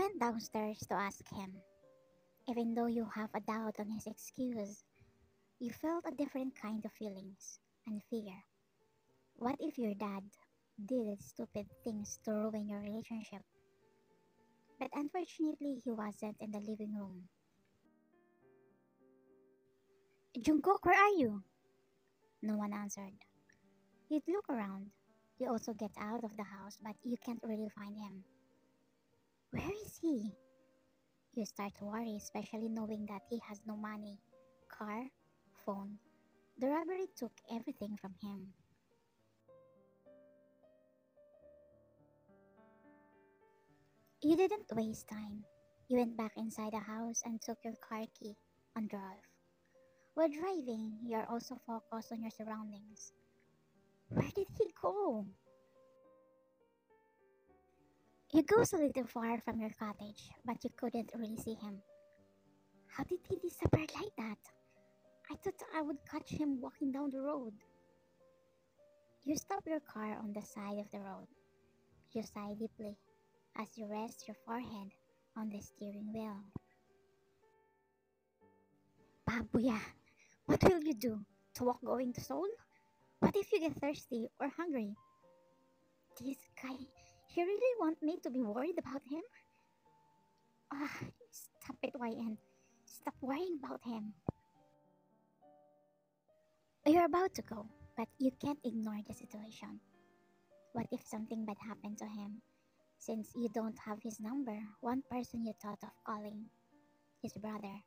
went downstairs to ask him. Even though you have a doubt on his excuse, you felt a different kind of feelings and fear. What if your dad did stupid things to ruin your relationship? But unfortunately, he wasn't in the living room. Jungkook, where are you? No one answered. You'd look around. You also get out of the house, but you can't really find him. Where is he? You start to worry, especially knowing that he has no money, car, phone. The robbery took everything from him. You didn't waste time. You went back inside the house and took your car key and drove. While driving, you are also focused on your surroundings. Where did he go? You go a little far from your cottage, but you couldn't really see him. How did he disappear like that? I thought I would catch him walking down the road. You stop your car on the side of the road. You sigh deeply as you rest your forehead on the steering wheel. Babuya, what will you do? To walk going to Seoul? What if you get thirsty or hungry? This guy, he really want me to be worried about him? Stop it, YN. Stop worrying about him. You're about to go, but you can't ignore the situation. What if something bad happened to him? Since you don't have his number, one person you thought of calling, his brother.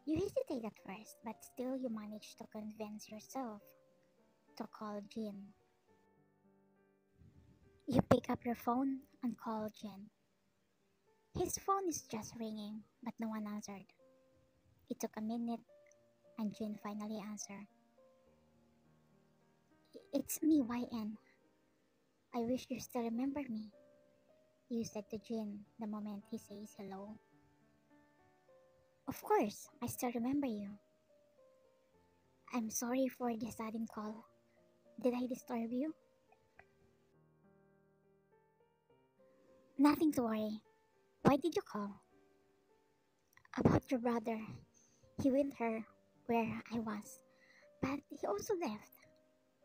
You hesitate at first, but still you manage to convince yourself to call Jin. You pick up your phone and call Jin. His phone is just ringing, but no one answered. It took a minute, and Jin finally answered. It's me, YN. I wish you still remember me, you said to Jin the moment he says hello. Of course, I still remember you. I'm sorry for the sudden call. Did I disturb you? Nothing to worry. Why did you call? About your brother. He went here where I was, but he also left.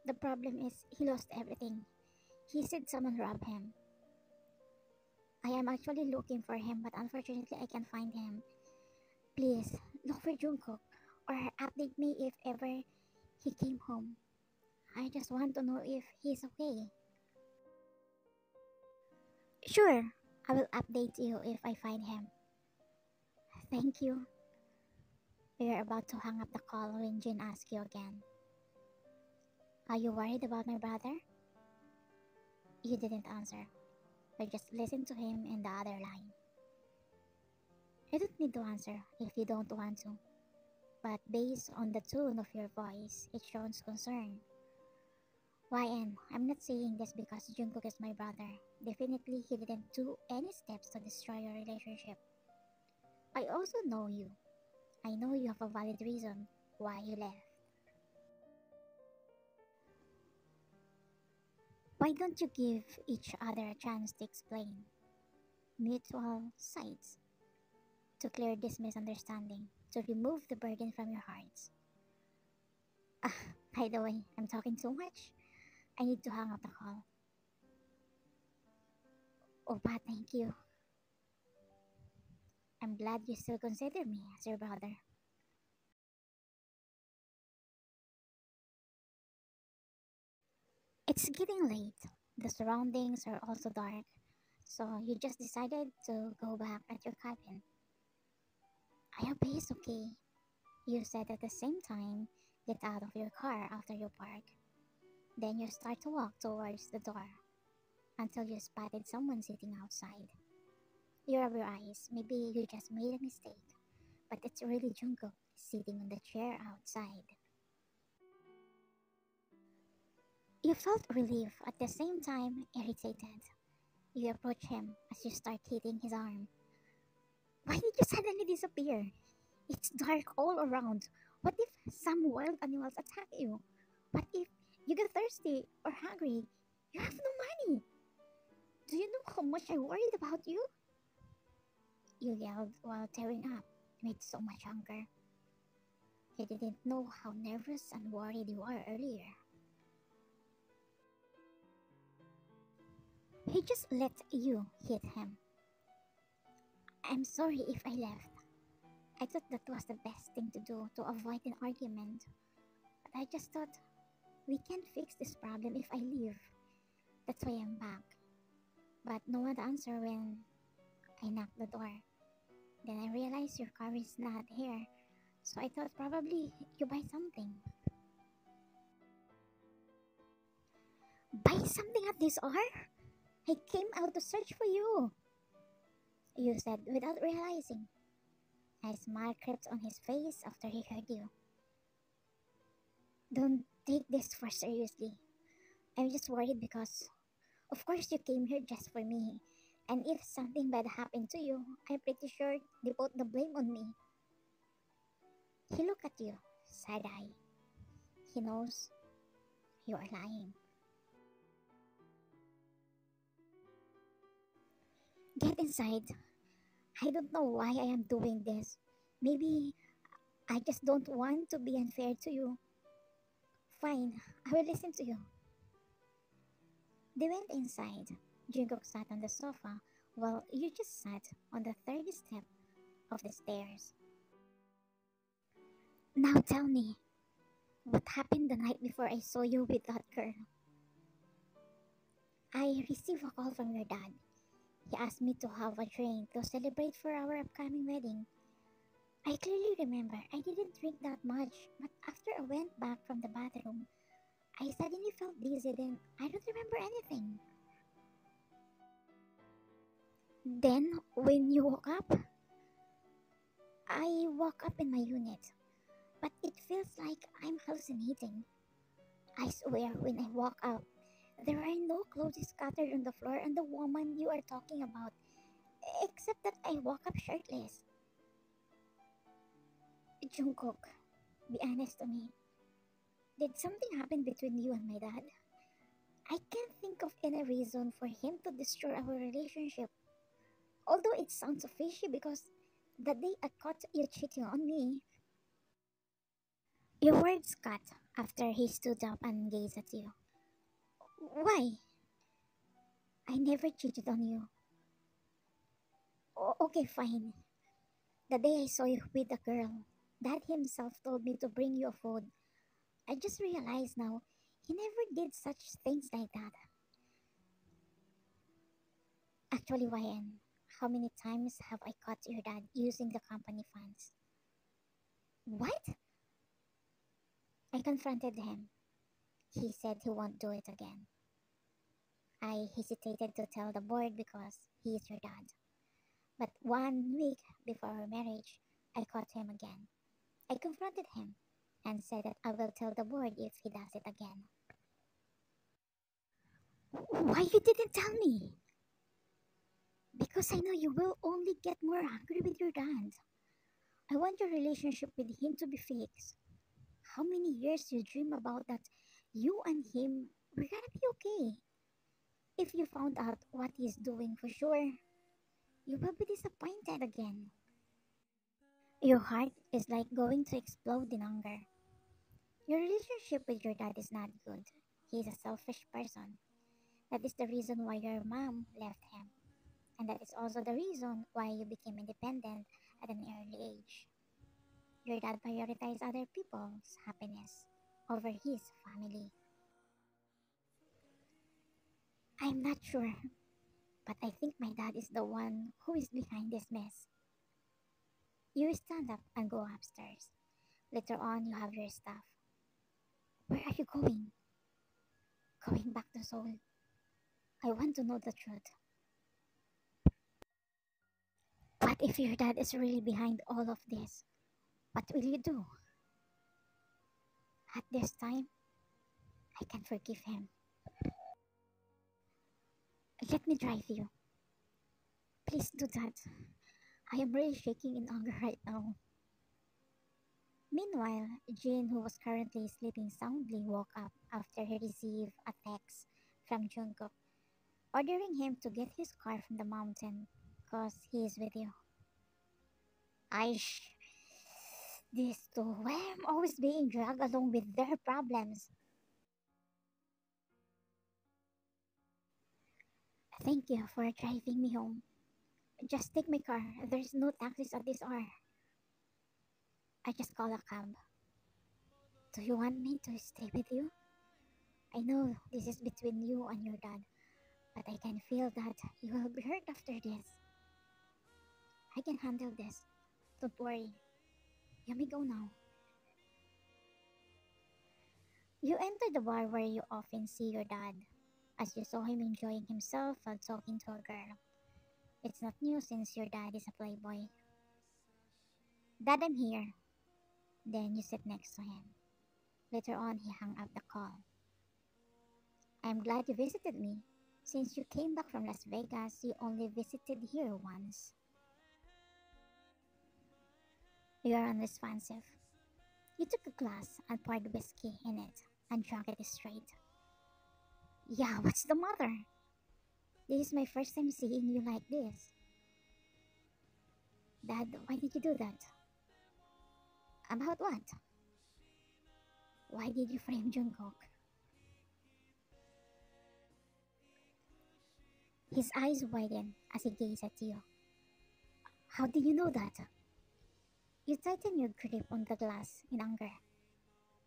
The problem is he lost everything. He said someone robbed him. I am actually looking for him, but unfortunately I can't find him. Please, look for Jungkook or update me if ever he came home. I just want to know if he's okay. Sure, I will update you if I find him. Thank you. We are about to hang up the call when Jin asks you again. Are you worried about my brother? You didn't answer. You just listened to him in the other line. You don't need to answer if you don't want to. But based on the tone of your voice, it shows concern. YN, I'm not saying this because Jungkook is my brother. Definitely he didn't do any steps to destroy your relationship. I also know you. I know you have a valid reason why you left. Why don't you give each other a chance to explain? Mutual sides. To clear this misunderstanding. To remove the burden from your hearts. By the way, I'm talking too much. I need to hang up the call. Opa, thank you. I'm glad you still consider me as your brother. It's getting late. The surroundings are also dark, so you just decided to go back at your cabin. I hope he's okay, you said at the same time. Get out of your car after you park. Then you start to walk towards the door until you spotted someone sitting outside. You rub your eyes. Maybe you just made a mistake, but it's really Jungkook sitting on the chair outside. You felt relief at the same time irritated. You approach him as you start hitting his arm. Why did you suddenly disappear? It's dark all around. What if some wild animals attack you? What if you get thirsty or hungry? You have no money. Do you know how much I worried about you? you yelled while tearing up with so much anger. He didn't know how nervous and worried you were earlier. He just let you hit him. I'm sorry if I left. I thought that was the best thing to do to avoid an argument. But I just thought, we can't fix this problem if I leave. That's why I'm back. But no one answered when I knocked the door. Then I realized your car is not here. So I thought probably you buy something. Buy something at this hour? I came out to search for you, you said without realizing. A smile crept on his face after he heard you. Don't take this for seriously. I'm just worried because, of course, you came here just for me. And if something bad happened to you, I'm pretty sure they put the blame on me. He looked at you, side-eye. He knows you are lying. Get inside. I don't know why I am doing this. Maybe I just don't want to be unfair to you. Fine, I will listen to you. They went inside. Jungkook sat on the sofa while you just sat on the third step of the stairs. Now tell me, what happened the night before I saw you with that girl? I received a call from your dad. He asked me to have a drink to celebrate for our upcoming wedding. I clearly remember I didn't drink that much, but after I went back from the bathroom, I suddenly felt dizzy and I don't remember anything. Then, when you woke up, I woke up in my unit, but it feels like I'm hallucinating. I swear when I woke up, there are no clothes scattered on the floor and the woman you are talking about, except that I woke up shirtless. Jungkook, be honest to me. Did something happen between you and my dad? I can't think of any reason for him to destroy our relationship. Although it sounds fishy because the day I caught you cheating on me. Your words cut after he stood up and gazed at you. Why? I never cheated on you. Okay, fine. The day I saw you with a girl, Dad himself told me to bring you food. I just realized now, he never did such things like that. Actually, Ryan, how many times have I caught your dad using the company funds? What? I confronted him. He said he won't do it again. I hesitated to tell the board because he is your dad. But 1 week before our marriage, I caught him again. I confronted him and said that I will tell the board if he does it again. Why you didn't tell me? Because I know you will only get more angry with your dad. I want your relationship with him to be fixed. How many years you dream about that you and him were gonna be okay? If you found out what he's doing for sure, you will be disappointed again. Your heart is like going to explode in anger. Your relationship with your dad is not good. He's a selfish person. That is the reason why your mom left him. And that is also the reason why you became independent at an early age. Your dad prioritized other people's happiness over his family. I'm not sure, but I think my dad is the one who is behind this mess. You stand up and go upstairs. Later on, you have your stuff. Where are you going? Going back to Seoul. I want to know the truth. What if your dad is really behind all of this? What will you do? At this time, I can forgive him. Let me drive you. Please do that. I am really shaking in anger right now. Meanwhile, Jin, who was currently sleeping soundly, woke up after he received a text from Jungkook, ordering him to get his car from the mountain, cause he is with you. I These two, why I'm always being dragged along with their problems. Thank you for driving me home. Just take my car. There's no taxis at this hour. I just call a cab. Do you want me to stay with you? I know this is between you and your dad, but I can feel that you will be hurt after this. I can handle this. Don't worry. You may go now. You enter the bar where you often see your dad, as you saw him enjoying himself while talking to a girl. It's not new since your dad is a playboy. Dad, I'm here. Then you sit next to him. Later on, he hung up the call. I'm glad you visited me. Since you came back from Las Vegas, you only visited here once. You're unresponsive. You took a glass and poured whiskey in it and drank it straight. Yeah, what's the matter? This is my first time seeing you like this. Dad, why did you do that? About what? Why did you frame Jungkook? His eyes widen as he gazes at you. How did you know that? You tighten your grip on the glass in anger,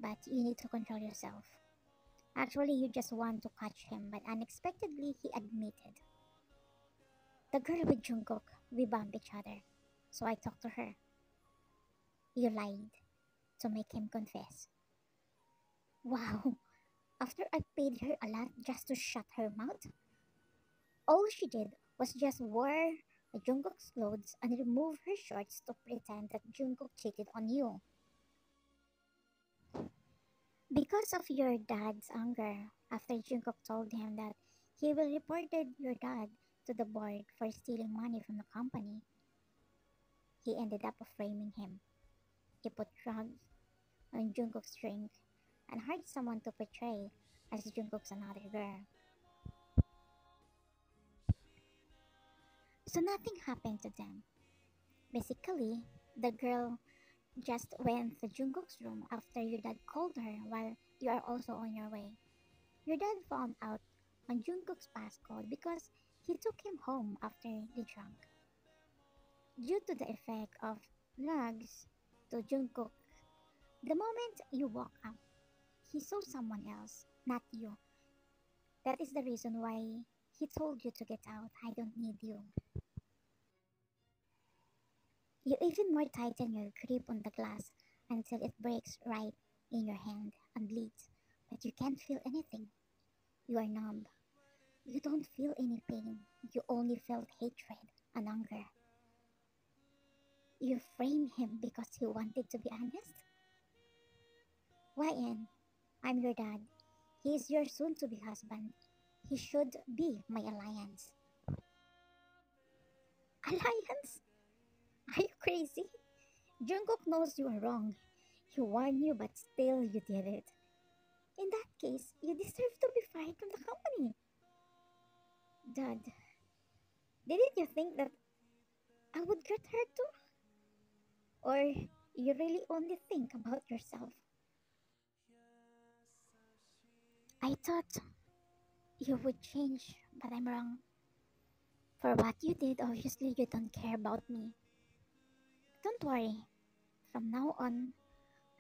but you need to control yourself. Actually, you just want to catch him, but unexpectedly he admitted. The girl with Jungkook, we bump each other, so I talked to her. You lied to make him confess. Wow, after I paid her a lot just to shut her mouth? All she did was just wear Jungkook's clothes and remove her shorts to pretend that Jungkook cheated on you. Because of your dad's anger, after Jungkook told him that he will reported your dad to the board for stealing money from the company, he ended up framing him. He put drugs on Jungkook's drink and hired someone to portray as Jungkook's another girl. So nothing happened to them. Basically, the girl just went to Jungkook's room after your dad called her while you are also on your way. Your dad found out on Jungkook's passcode because he took him home after the drunk. Due to the effect of drugs to Jungkook, the moment you woke up, he saw someone else, not you. That is the reason why he told you to get out. I don't need you. You even more tighten your grip on the glass until it breaks right in your hand and bleeds, but you can't feel anything. You are numb. You don't feel any pain. You only felt hatred and anger. You frame him because he wanted to be honest? YN, I'm your dad. He is your soon-to-be husband. He should be my alliance. Alliance? Are you crazy? Jungkook knows you are wrong. He warned you, but still you did it. In that case, you deserve to be fired from the company. Dad, didn't you think that I would get hurt too? Or you really only think about yourself? I thought you would change, but I'm wrong. For what you did, obviously you don't care about me. Don't worry. From now on,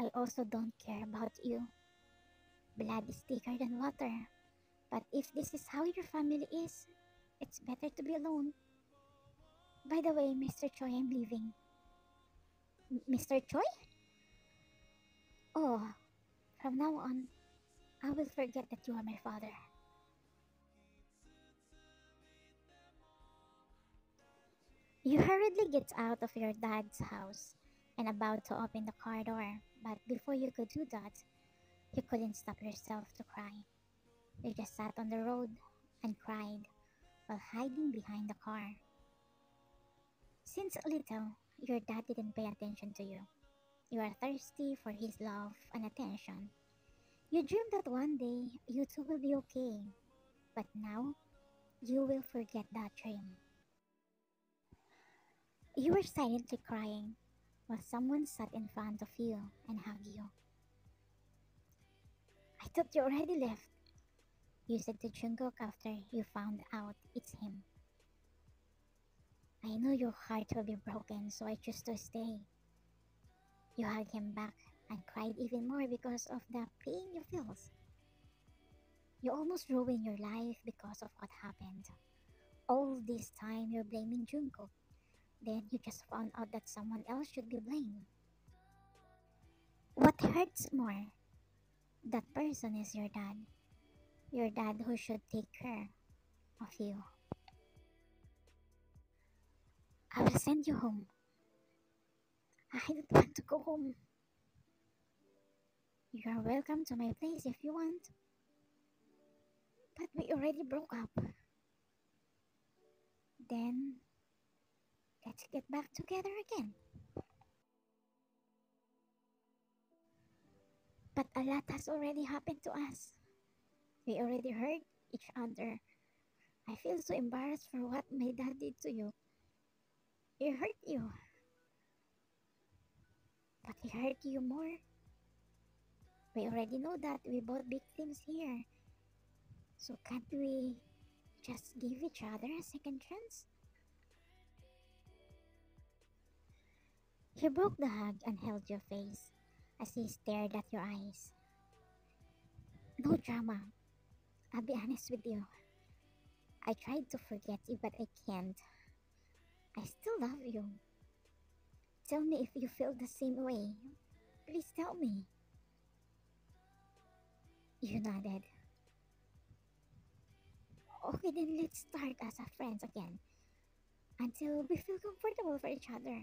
I also don't care about you. Blood is thicker than water. But if this is how your family is, it's better to be alone. By the way, Mr. Choi, I'm leaving. Mr. Choi? Oh, from now on, I will forget that you are my father. You hurriedly get out of your dad's house and about to open the car door, but before you could do that, you couldn't stop yourself to cry. You just sat on the road and cried while hiding behind the car. Since little, your dad didn't pay attention to you. You are thirsty for his love and attention. You dream that one day you two will be okay, but now you will forget that dream. You were silently crying. while someone sat in front of you and hugged you. I thought you already left, you said to Jungkook after you found out it's him. I know your heart will be broken, so I choose to stay. You hugged him back and cried even more because of the pain you feel. You almost ruined your life because of what happened. All this time you're blaming Jungkook. Then you just found out that someone else should be blamed. What hurts more? That person is your dad. Your dad who should take care of you. I will send you home. I don't want to go home. You are welcome to my place if you want. But we already broke up. Then, let's get back together again. But a lot has already happened to us. We already hurt each other. I feel so embarrassed for what my dad did to you. He hurt you. But he hurt you more. We already know that we both victims here. So can't we just give each other a second chance? He broke the hug and held your face as he stared at your eyes. No drama. I'll be honest with you. I tried to forget you, but I can't. I still love you. Tell me if you feel the same way. Please tell me. You nodded. Okay, then let's start as a friends again. Until we feel comfortable for each other.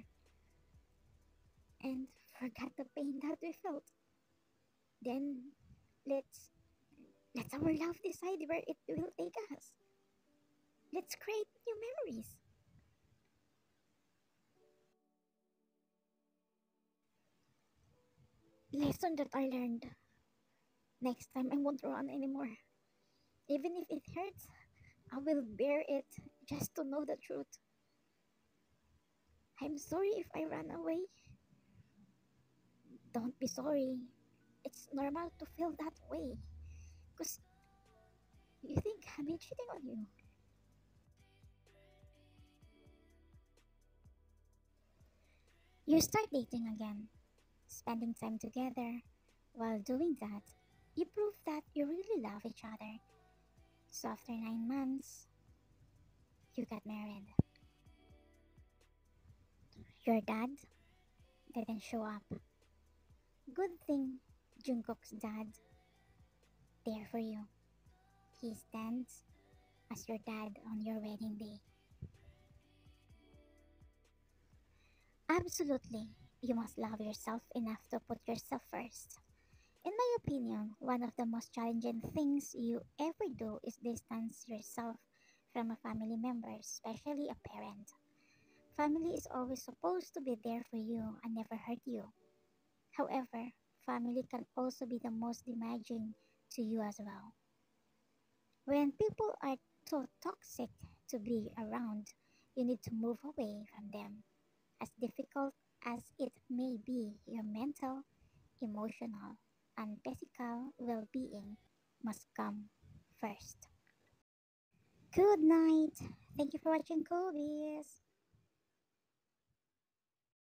And forget the pain that we felt. Then let's let our love decide where it will take us. Let's create new memories. Lesson that I learned. Next time I won't run anymore. Even if it hurts, I will bear it just to know the truth. I'm sorry if I ran away. Don't be sorry. It's normal to feel that way. Because you think I'm cheating on you. You start dating again, spending time together. While doing that, you prove that you really love each other. So after 9 months, you got married. Your dad didn't show up. Good thing Jungkook's dad there for you. He stands as your dad on your wedding day. Absolutely, you must love yourself enough to put yourself first. In my opinion, one of the most challenging things you ever do is distance yourself from a family member, especially a parent. Family is always supposed to be there for you and never hurt you. However, family can also be the most damaging to you as well. When people are too toxic to be around, you need to move away from them. As difficult as it may be, your mental, emotional, and physical well being must come first. Good night. Thank you for watching Kobe's.